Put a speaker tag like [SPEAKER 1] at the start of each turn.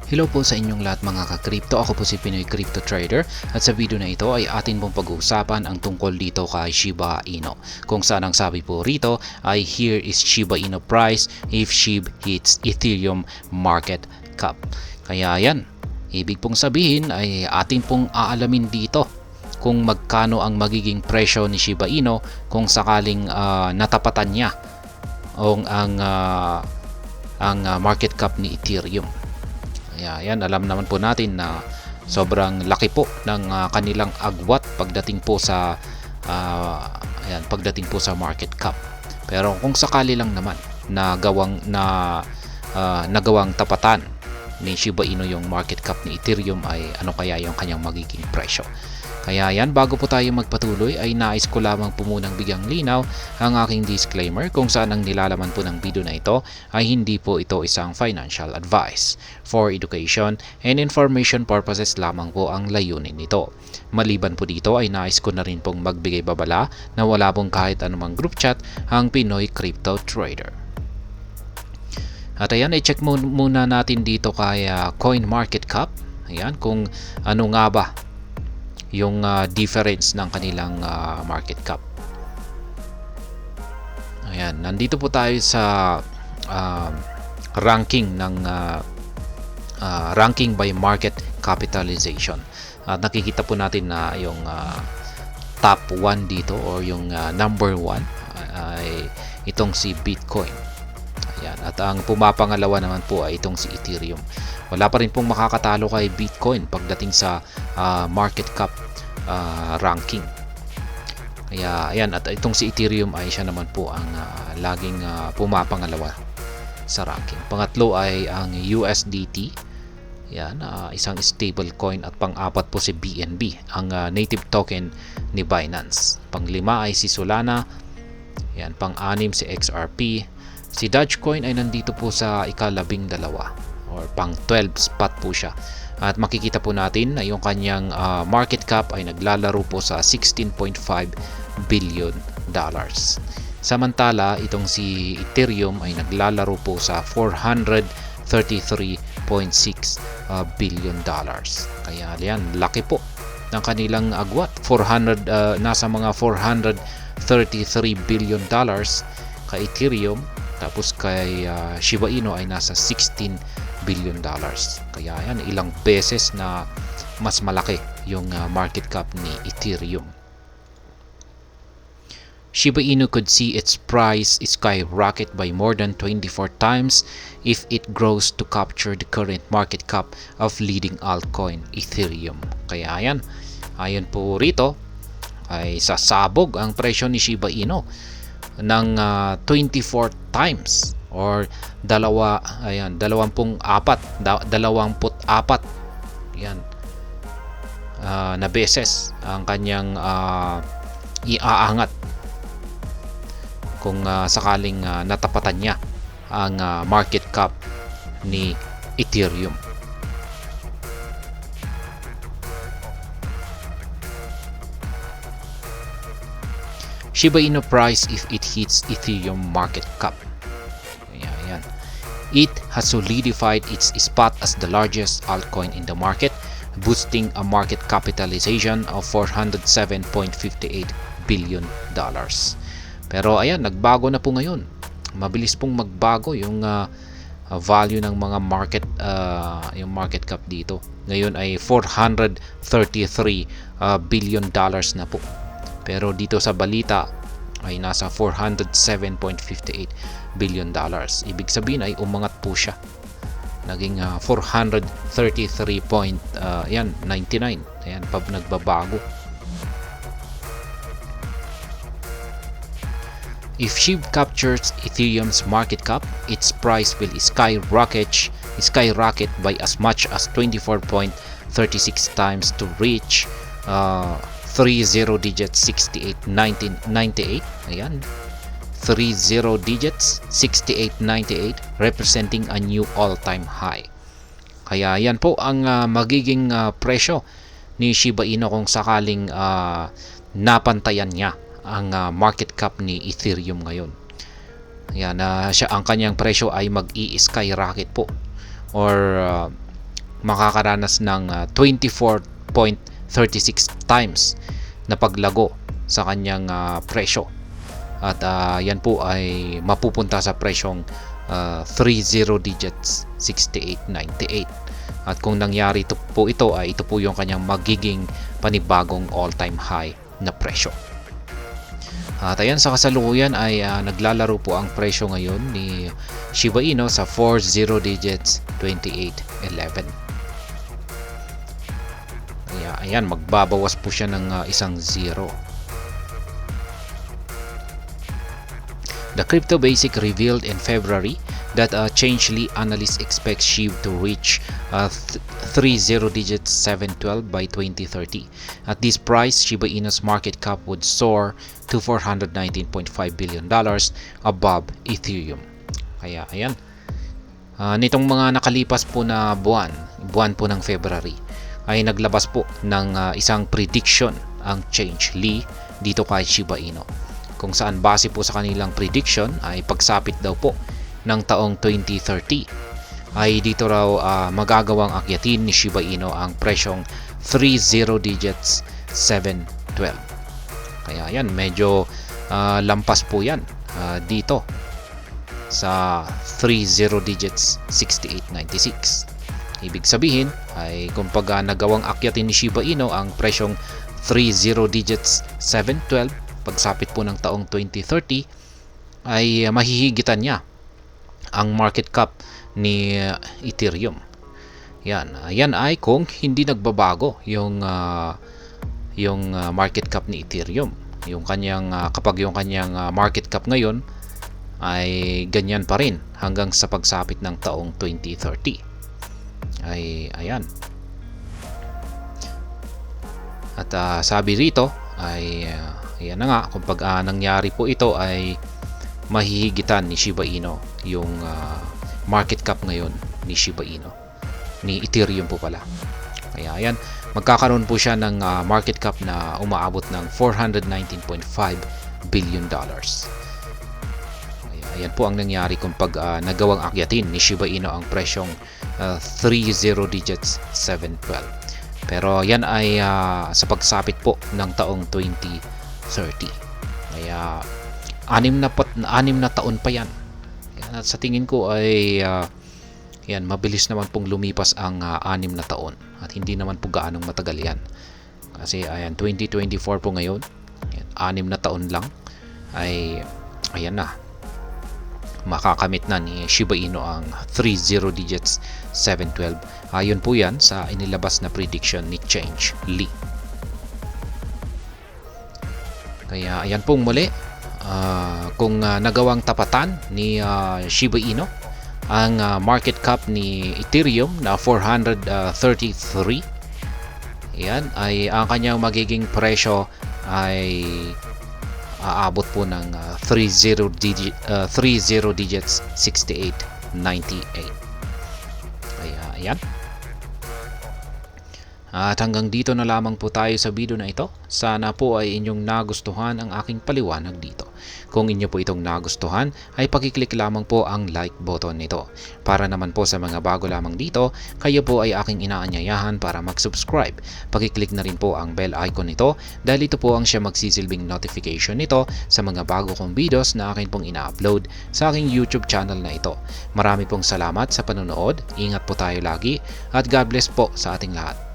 [SPEAKER 1] Hello po sa inyong lahat mga ka-crypto. Ako po si Pinoy Crypto Trader at sa video na ito ay atin pong pag-uusapan ang tungkol dito kay Shiba Inu. Kung saan ang sabi po rito ay here is Shiba Inu price if SHIB hits Ethereum market cap. Kaya yan, ibig pong sabihin ay atin pong aalamin dito kung magkano ang magiging presyo ni Shiba Inu kung sakaling natapatan niya ang market cap ni Ethereum. Yan, alam naman po natin na sobrang laki po ng kanilang agwat pagdating po sa market cap. Pero kung sakali lang naman na nagawang tapatan ni Shiba Inu yung market cap ni Ethereum, ay ano kaya yung kanyang magiging presyo. Kaya yan, bago po tayo magpatuloy ay nais ko lamang po munang bigyang linaw ang aking disclaimer kung saan ang nilalaman po ng video na ito ay hindi po ito isang financial advice. For education and information purposes lamang po ang layunin nito. Maliban po dito ay nais ko na rin pong magbigay babala na wala pong kahit anumang group chat ang Pinoy Crypto Trader. At ayan, i-check muna natin dito kay CoinMarketCap. Ayan, kung ano nga ba yung difference ng kanilang market cap. Ayan, nandito po tayo sa ranking ng ranking by market capitalization. At nakikita po natin na yung top 1 dito or yung number 1 ay itong si Bitcoin. Ayan, at ang pumapangalawa naman po ay itong si Ethereum. Wala pa rin pong makakatalo kay Bitcoin pagdating sa market cap ranking. Kaya ayan, at itong si Ethereum ay siya naman po ang laging pumapangalawa sa ranking. Pangatlo ay ang USDT. Yan, isang stable coin, at pang-apat po si BNB, ang native token ni Binance. Panglima ay si Solana. Yan, pang-anim si XRP. Si Dogecoin ay nandito po sa ika-12 or pang 12 spot po siya. At makikita po natin na yung kanyang market cap ay naglalaro po sa $16.5 billion. Samantala, itong si Ethereum ay naglalaro po sa $433.6 billion. Kaya yan, laki po ng kanilang agwat. Nasa mga $433 billion kay Ethereum. Tapos kay Shiba Inu ay nasa $16 billion. Kaya yan, ilang beses na mas malaki yung market cap ni Ethereum. Shiba Inu could see its price skyrocket by more than 24 times if it grows to capture the current market cap of leading altcoin Ethereum. Kaya yan, ayon po rito ay sasabog ang presyo ni Shiba Inu ng 24 times or 24 yan na beses ang kanyang iaangat kung sakaling natapatan niya ang market cap ni Ethereum. Shiba Inu price if it hits Ethereum market cap. Ayan. It has solidified its spot as the largest altcoin in the market, boosting a market capitalization of $407.58 billion. Pero ayan, nagbago na po ngayon. Mabilis pong magbago yung value ng mga yung market cap dito. Ngayon ay $433 billion na po. Pero dito sa balita ay nasa $407.58 billion. Ibig sabihin ay umangat po siya. Naging 433.99. Ayan, nagbabago. If SHIB captures Ethereum's market cap, its price will skyrocket by as much as 24.36 times to reach 30 digits 68.98. Ayan, 30 digits 68.98, representing a new all-time high. Kaya yan po ang magiging presyo ni Shiba Inu kung sakaling napantayan niya ang market cap ni Ethereum ngayon. Yan, ang kanyang presyo ay mag-i-skyrocket po or makakaranas ng 24.36 times na paglago sa kanyang presyo. At yan po ay mapupunta sa presyong 30 digits 68.98. At kung nangyari ito po yung kanyang magiging panibagong all-time high na presyo. At ayan, sa kasalukuyan ay naglalaro po ang presyo ngayon ni Shiba Inu sa 40 digits 28.11. Ayan, magbabawas po siya ng isang 0. The Crypto Basic revealed in February that Change.li analysts expect SHIB to reach 30 digits 712 by 2030. At this price, Shiba Inu's market cap would soar to $419.5 billion above Ethereum. Kaya ayan, nitong mga nakalipas po na buwan po ng February, ay naglabas po ng isang prediction ang Change.li dito kay Shiba Inu, kung saan base po sa kanilang prediction ay pagsapit daw po ng taong 2030 ay dito raw magagawang akyatin ni Shiba Inu ang presyong 30 digits 712. Kaya yan, medyo lampas po yan dito sa 30 digits 68.96. Ibig sabihin ay kung nagawang akyatin ni Shiba Inu ang presyong 30 digits 712 pagsapit po ng taong 2030 ay mahihigitan niya ang market cap ni Ethereum. Yan ay kung hindi nagbabago yung market cap ni Ethereum. Kapag yung kanyang market cap ngayon ay ganyan pa rin hanggang sa pagsapit ng taong 2030. Ay ayan. At sabi rito ay ayan na nga, kung nangyari po ito ay mahihigitan ni Shiba Inu yung market cap ngayon ni Shiba Inu, ni Ethereum po pala. Kaya ayan, magkakaroon po siya ng market cap na umaabot ng $419.5 billion. Kaya ayan po ang nangyari kung nagawang akyatin ni Shiba Inu ang presyong 30 digits 712. Pero yan ay sa pagsapit po ng taong 2030. Kaya 6 na taon pa yan. At sa tingin ko ay yan, mabilis naman pong lumipas ang 6 na taon. At hindi naman po gaanong matagal yan. Kasi ayan, 2024 po ngayon. Ayan, 6 na taon lang ay ayan na, makakamit na ni Shiba Inu ang 30 digits 712. Ayon po yan sa inilabas na prediction ni Change.li. Kaya ayan pong muli, kung nagawang tapatan ni Shiba Inu ang market cap ni Ethereum na 433, yan ay ang kanyang magiging presyo ay aabot po ng 30 digits 68.98. Kaya ayan. At hanggang dito na lamang po tayo sa video na ito. Sana po ay inyong nagustuhan ang aking paliwanag dito. Kung inyo po itong nagustuhan, ay pakiclick lamang po ang like button nito. Para naman po sa mga bago lamang dito, kayo po ay aking inaanyayahan para mag-subscribe. Pakiclick na rin po ang bell icon nito dahil ito po ang siya magsisilbing notification nito sa mga bago kong videos na akin pong ina-upload sa aking YouTube channel na ito. Marami pong salamat sa panonood. Ingat po tayo lagi at God bless po sa ating lahat.